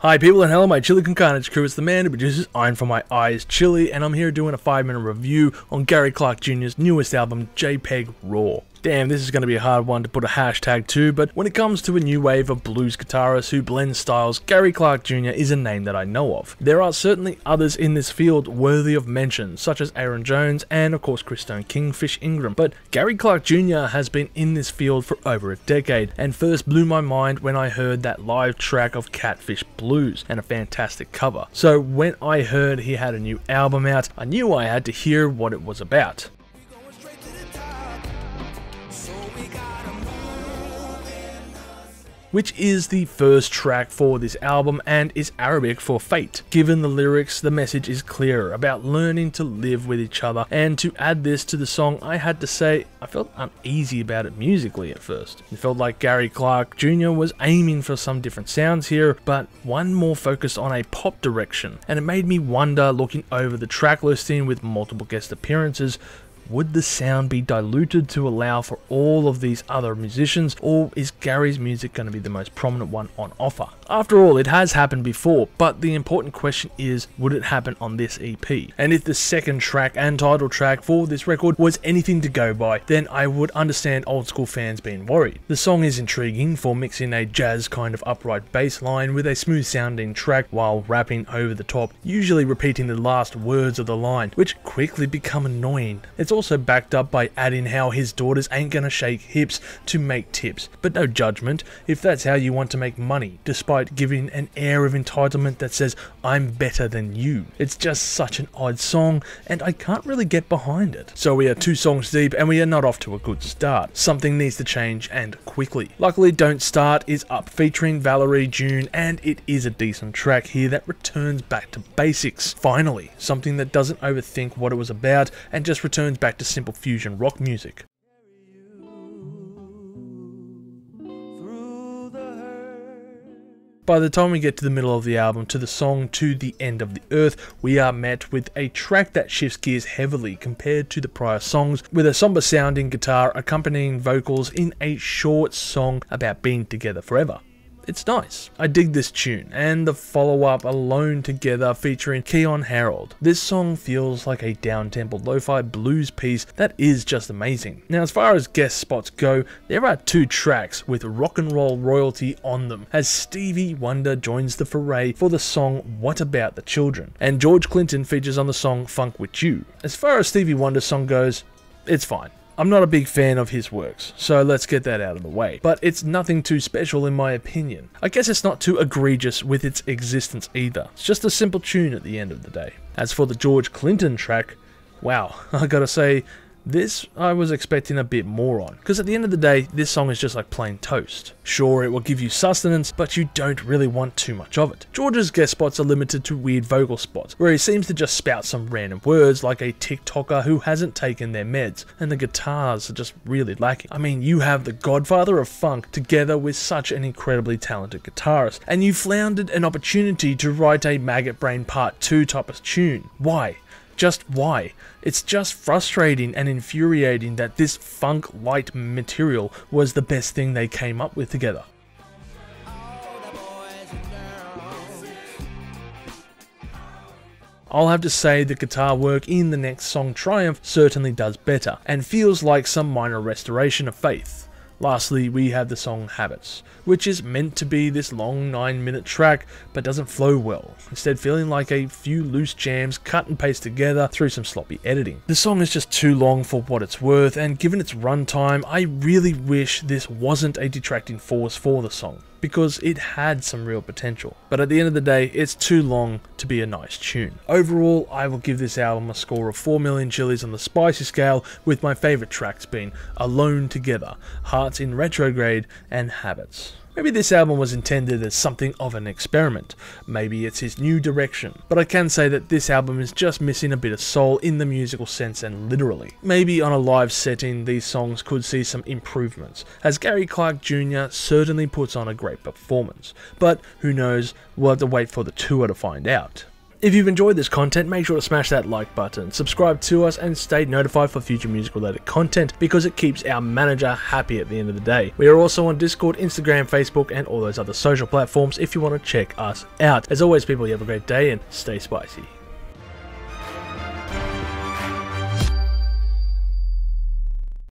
Hi people and hello my chili con carnage crew, it's the man who produces Iron for My Eyes Chili, and I'm here doing a 5-minute review on Gary Clarke Jr.'s newest album, JPEG Raw. Damn, this is going to be a hard one to put a hashtag to, but when it comes to a new wave of blues guitarists who blend styles, Gary Clarke Jr. is a name that I know of. There are certainly others in this field worthy of mention, such as Aaron Jones and of course Chris Stone Kingfish Ingram, but Gary Clarke Jr. has been in this field for over a decade, and first blew my mind when I heard that live track of Catfish Blues, and a fantastic cover. So when I heard he had a new album out, I knew I had to hear what it was about. Which is the first track for this album and is Arabic for fate. Given the lyrics, the message is clear about learning to live with each other, and to add this to the song, I had to say I felt uneasy about it musically at first. It felt like Gary Clarke Jr. was aiming for some different sounds here, but one more focused on a pop direction, and it made me wonder, looking over the track listing with multiple guest appearances, would the sound be diluted to allow for all of these other musicians, or is Gary's music going to be the most prominent one on offer? After all, it has happened before, but the important question is, would it happen on this EP? And if the second track and title track for this record was anything to go by, then I would understand old school fans being worried. The song is intriguing for mixing a jazz kind of upright bass line with a smooth sounding track while rapping over the top, usually repeating the last words of the line, which quickly become annoying. It's also backed up by adding how his daughters ain't gonna shake hips to make tips, but no judgment if that's how you want to make money, despite giving an air of entitlement that says I'm better than you. It's just such an odd song and I can't really get behind it. So we are 2 songs deep and we are not off to a good start. Something needs to change, and quickly. Luckily Don't Start is up featuring Valerie June, and it is a decent track here that returns back to basics. Finally, something that doesn't overthink what it was about and just returns back to simple fusion rock music. By the time we get to the middle of the album, to the song To the End of the Earth, we are met with a track that shifts gears heavily compared to the prior songs, with a somber sounding guitar accompanying vocals in a short song about being together forever. It's nice. I dig this tune, and the follow-up Alone Together featuring Keon Harold. This song feels like a down-tempo lo-fi blues piece that is just amazing. Now as far as guest spots go, there are 2 tracks with rock and roll royalty on them, as Stevie Wonder joins the foray for the song What About the Children, and George Clinton features on the song Funk With You. As far as Stevie Wonder's song goes, it's fine. I'm not a big fan of his works, so let's get that out of the way. But it's nothing too special in my opinion. I guess it's not too egregious with its existence either. It's just a simple tune at the end of the day. As for the George Clinton track, wow, I gotta say, this I was expecting a bit more on, because at the end of the day, this song is just like plain toast. Sure, it will give you sustenance, but you don't really want too much of it. George's guest spots are limited to weird vocal spots, where he seems to just spout some random words like a TikToker who hasn't taken their meds, and the guitars are just really lacking. I mean, you have the godfather of funk together with such an incredibly talented guitarist, and you floundered an opportunity to write a Maggot Brain Part 2 type of tune. Why? Just why? It's just frustrating and infuriating that this funk light material was the best thing they came up with together. I'll have to say the guitar work in the next song Triumph certainly does better, and feels like some minor restoration of faith. Lastly, we have the song Habits, which is meant to be this long 9-minute track, but doesn't flow well, instead feeling like a few loose jams cut and pasted together through some sloppy editing. The song is just too long for what it's worth, and given its runtime, I really wish this wasn't a detracting force for the song, because it had some real potential. But at the end of the day, it's too long to be a nice tune. Overall, I will give this album a score of 4 million chilies on the spicy scale, with my favourite tracks being Alone Together, Hearts in Retrograde, and Habits. Maybe this album was intended as something of an experiment, maybe it's his new direction, but I can say that this album is just missing a bit of soul in the musical sense and literally. Maybe on a live setting these songs could see some improvements, as Gary Clarke Jr. certainly puts on a great performance, but who knows, we'll have to wait for the tour to find out. If you've enjoyed this content, make sure to smash that like button, subscribe to us, and stay notified for future music related content because it keeps our manager happy at the end of the day. We are also on Discord, Instagram, Facebook, and all those other social platforms if you want to check us out. As always, people, you have a great day and stay spicy.